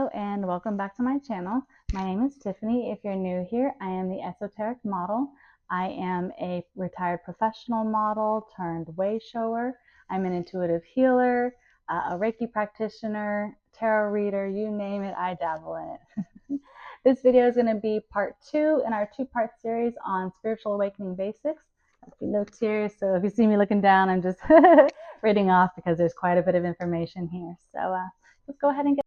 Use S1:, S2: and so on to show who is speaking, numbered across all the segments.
S1: Hello and welcome back to my channel. My name is Tiffany. If you're new here, I am the esoteric model. I am a retired professional model turned way shower. I'm an intuitive healer, a Reiki practitioner, tarot reader, you name it, I dabble in it. This video is going to be part 2 in our 2-part series on spiritual awakening basics. A few notes here, so if you see me looking down, I'm just reading off because there's quite a bit of information here. So let's go ahead and get.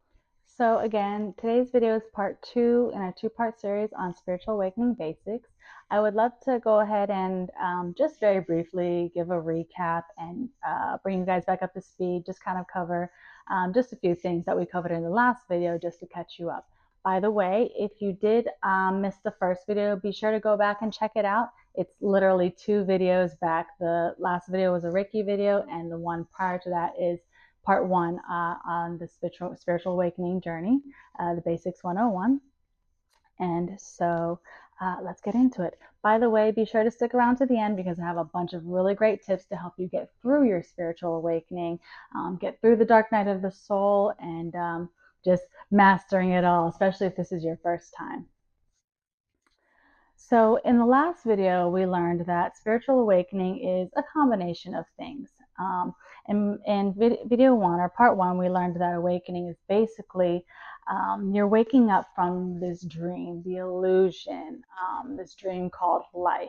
S1: So again, today's video is part 2 in our 2-part series on spiritual awakening basics. I would love to go ahead and just very briefly give a recap and bring you guys back up to speed, just kind of cover just a few things that we covered in the last video just to catch you up. By the way, if you did miss the first video, be sure to go back and check it out. It's literally 2 videos back. The last video was a Reiki video, and the one prior to that is part 1 on the spiritual awakening journey, the Basics 101. And so let's get into it. By the way, be sure to stick around to the end because I have a bunch of really great tips to help you get through your spiritual awakening, get through the dark night of the soul, and just mastering it all, especially if this is your first time. So in the last video, we learned that spiritual awakening is a combination of things. In video 1 or part 1, we learned that awakening is basically you're waking up from this dream, the illusion, this dream called life.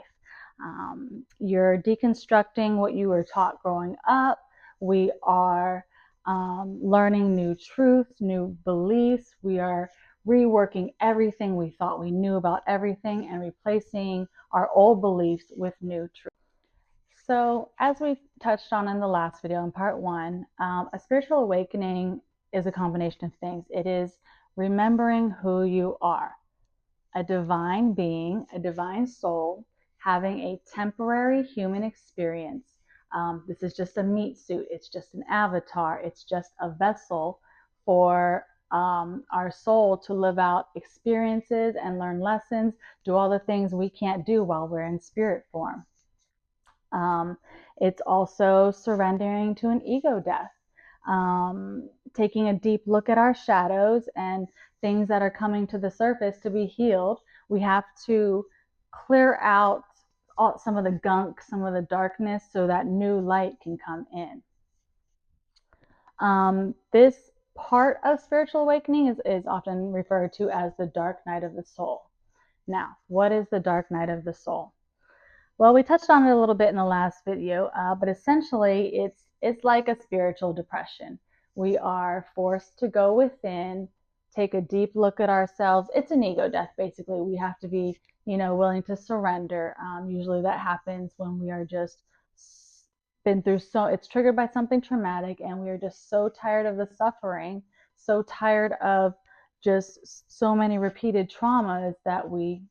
S1: You're deconstructing what you were taught growing up. We are learning new truths, new beliefs. We are reworking everything we thought we knew about everything and replacing our old beliefs with new truths. So as we touched on in the last video in part 1, a spiritual awakening is a combination of things. It is remembering who you are, a divine being, a divine soul, having a temporary human experience. This is just a meat suit. It's just an avatar. It's just a vessel for our soul to live out experiences and learn lessons, do all the things we can't do while we're in spirit form. It's also surrendering to an ego death, taking a deep look at our shadows and things that are coming to the surface to be healed. We have to clear out some of the gunk, some of the darkness, so that new light can come in. This part of spiritual awakening is often referred to as the dark night of the soul. Now, what is the dark night of the soul? Well, we touched on it a little bit in the last video, but essentially it's like a spiritual depression. We are forced to go within, take a deep look at ourselves. It's an ego death, basically. We have to be, willing to surrender. Usually that happens when we are just been through it's triggered by something traumatic, and we are just so tired of the suffering, so tired of just so many repeated traumas that we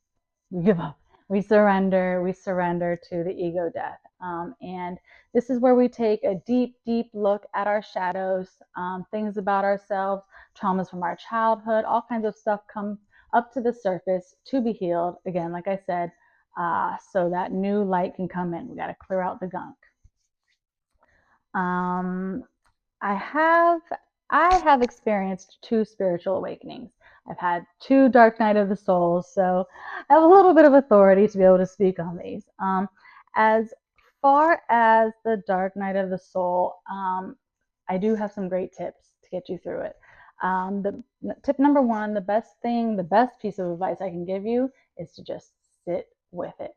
S1: give up. We surrender to the ego death. And this is where we take a deep, deep look at our shadows, things about ourselves, traumas from our childhood, all kinds of stuff come up to the surface to be healed. Again, like I said, so that new light can come in. We got to clear out the gunk. I have experienced 2 spiritual awakenings. I've had 2 dark night of the soul, so I have a little bit of authority to be able to speak on these. As far as the dark night of the soul, I do have some great tips to get you through it. The tip number 1, the best piece of advice I can give you is to just sit with it.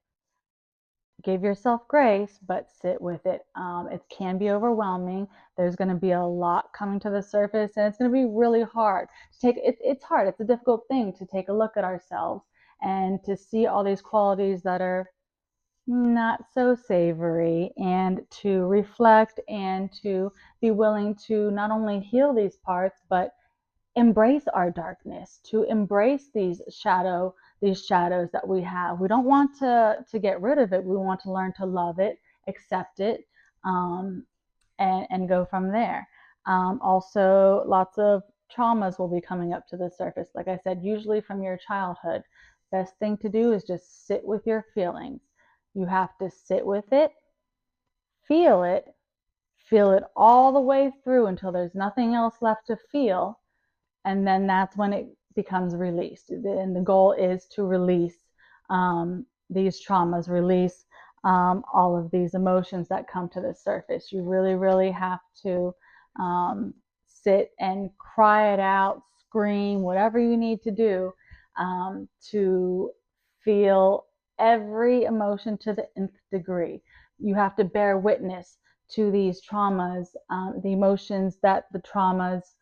S1: Give yourself grace, but sit with it. It can be overwhelming. There's going to be a lot coming to the surface, and it's going to be really hard to take. It's hard. It's a difficult thing to take a look at ourselves and to see all these qualities that are not so savory, and to reflect and to be willing to not only heal these parts, but embrace our darkness, to embrace these shadows that we have. We don't want to get rid of it. We want to learn to love it, accept it, and go from there. Also, lots of traumas will be coming up to the surface. Like I said, usually from your childhood. Best thing to do is just sit with your feelings. You have to sit with it, feel it all the way through until there's nothing else left to feel. and then that's when it becomes released. And the goal is to release these traumas, release all of these emotions that come to the surface. You really, really have to sit and cry it out, scream, whatever you need to do to feel every emotion to the nth degree. You have to bear witness to these traumas, the emotions that the traumas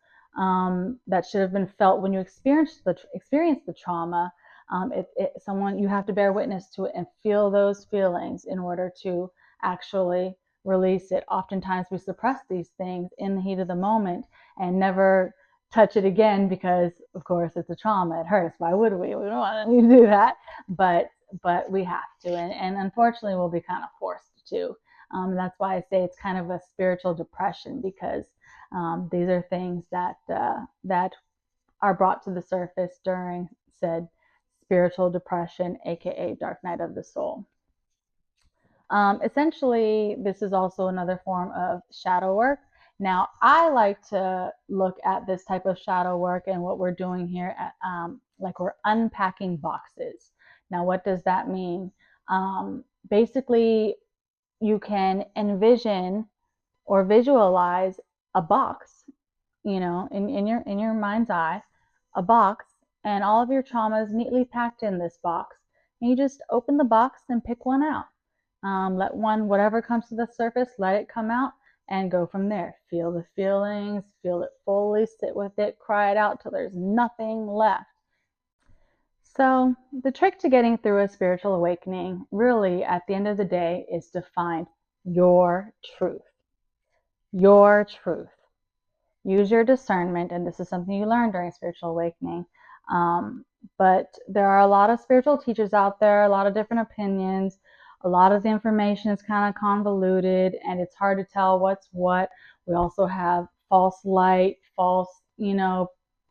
S1: that should have been felt when you experienced the trauma. You have to bear witness to it and feel those feelings in order to actually release it. Oftentimes we suppress these things in the heat of the moment and never touch it again because, of course, it's a trauma. It hurts. Why would we? We don't want to do that, but we have to, and unfortunately, we'll be kind of forced to. That's why I say it's kind of a spiritual depression, because these are things that are brought to the surface during said spiritual depression, aka dark night of the soul. Essentially, this is also another form of shadow work. Now, I like to look at this type of shadow work and what we're doing here at, like we're unpacking boxes. Now, what does that mean? Basically, you can envision or visualize a box, in your mind's eye, a box, and all of your traumas neatly packed in this box. And you just open the box and pick one out. Let whatever comes to the surface, let it come out and go from there. Feel the feelings, feel it fully, sit with it, cry it out till there's nothing left. So the trick to getting through a spiritual awakening, really, at the end of the day, is to find your truth. Your truth. Use your discernment, and this is something you learn during spiritual awakening. But there are a lot of spiritual teachers out there, a lot of different opinions. A lot of the information is kind of convoluted, and it's hard to tell what's what. We also have false light, false,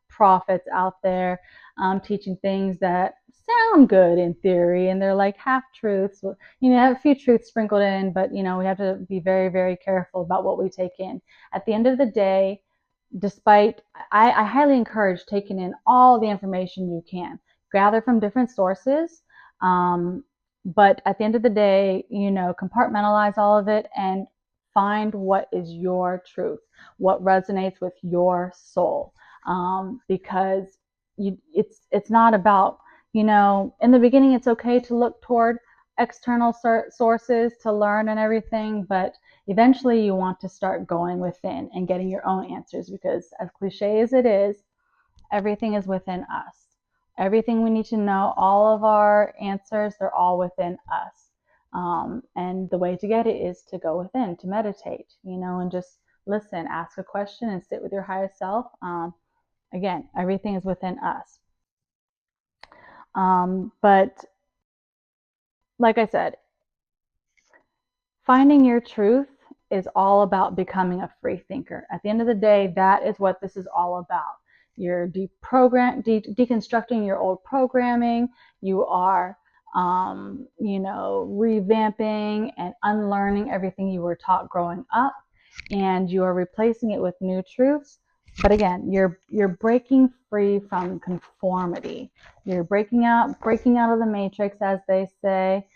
S1: prophets out there teaching things that sound good in theory, and they're like half truths. Have a few truths sprinkled in, but we have to be very, very careful about what we take in. At the end of the day, I highly encourage taking in all the information you can, gather from different sources. But at the end of the day, compartmentalize all of it and find what is your truth, what resonates with your soul. Because it's not about, in the beginning, it's okay to look toward external sources to learn and everything, but eventually you want to start going within and getting your own answers, because as cliche as it is, everything is within us. Everything we need to know, all of our answers, they're all within us. And the way to get it is to go within, to meditate, and just listen, ask a question, and sit with your higher self. Again, everything is within us. But like I said, finding your truth is all about becoming a free thinker. At the end of the day, that is what this is all about. You're deconstructing your old programming. You are, revamping and unlearning everything you were taught growing up, and you are replacing it with new truths. But again, you're breaking free from conformity. You're breaking out of the matrix, as they say.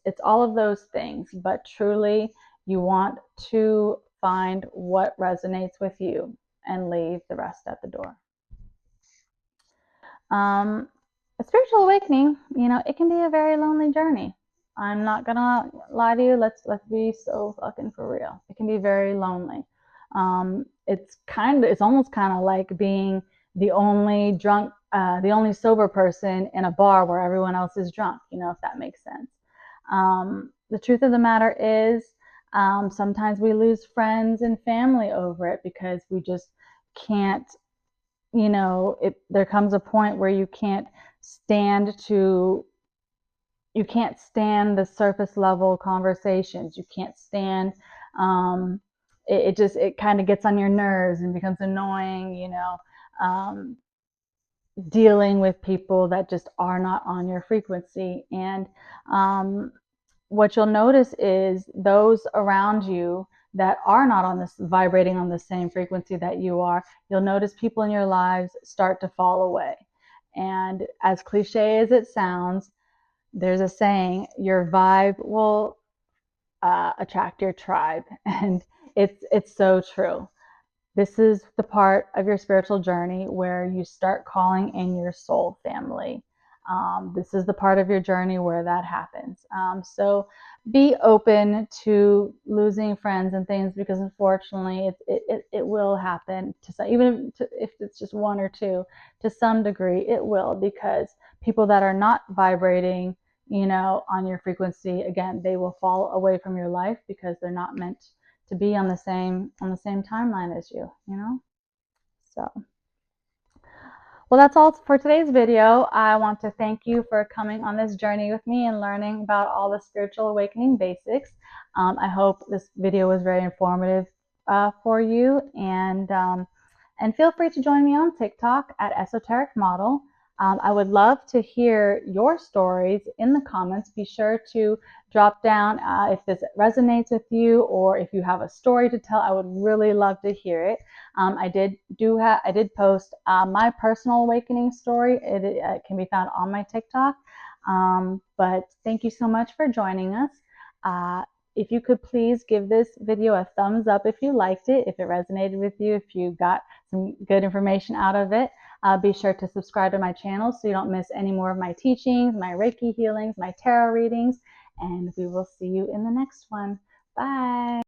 S1: It's all of those things, but truly you want to find what resonates with you and leave the rest at the door. A spiritual awakening, it can be a very lonely journey. I'm not gonna lie to you. Let's be so fucking for real. It can be very lonely. It's almost kind of like being the only sober person in a bar where everyone else is drunk, if that makes sense. The truth of the matter is, sometimes we lose friends and family over it, because we just can't, there comes a point where you can't stand the surface level conversations. You can't stand, it kind of gets on your nerves and becomes annoying, dealing with people that just are not on your frequency. And what you'll notice is those around you that are not on this vibrating on the same frequency that you are, you'll notice people in your lives start to fall away. And as cliche as it sounds, there's a saying, your vibe will attract your tribe. And it's so true. This is the part of your spiritual journey where you start calling in your soul family. This is the part of your journey where that happens. So be open to losing friends and things, because unfortunately it will happen to some, even if it's just one or two, to some degree it will, because people that are not vibrating, on your frequency, again, they will fall away from your life because they're not meant to be on the same timeline as you. So, well, that's all for today's video. I want to thank you for coming on this journey with me and learning about all the spiritual awakening basics. I hope this video was very informative for you, and feel free to join me on TikTok at Esoteric Model. I would love to hear your stories in the comments. Be sure to drop down if this resonates with you, or if you have a story to tell. I would really love to hear it. I did post my personal awakening story. It can be found on my TikTok. But thank you so much for joining us. If you could please give this video a thumbs up if you liked it, if it resonated with you, if you got some good information out of it. Be sure to subscribe to my channel so you don't miss any more of my teachings, my Reiki healings, my tarot readings, and we will see you in the next one. Bye.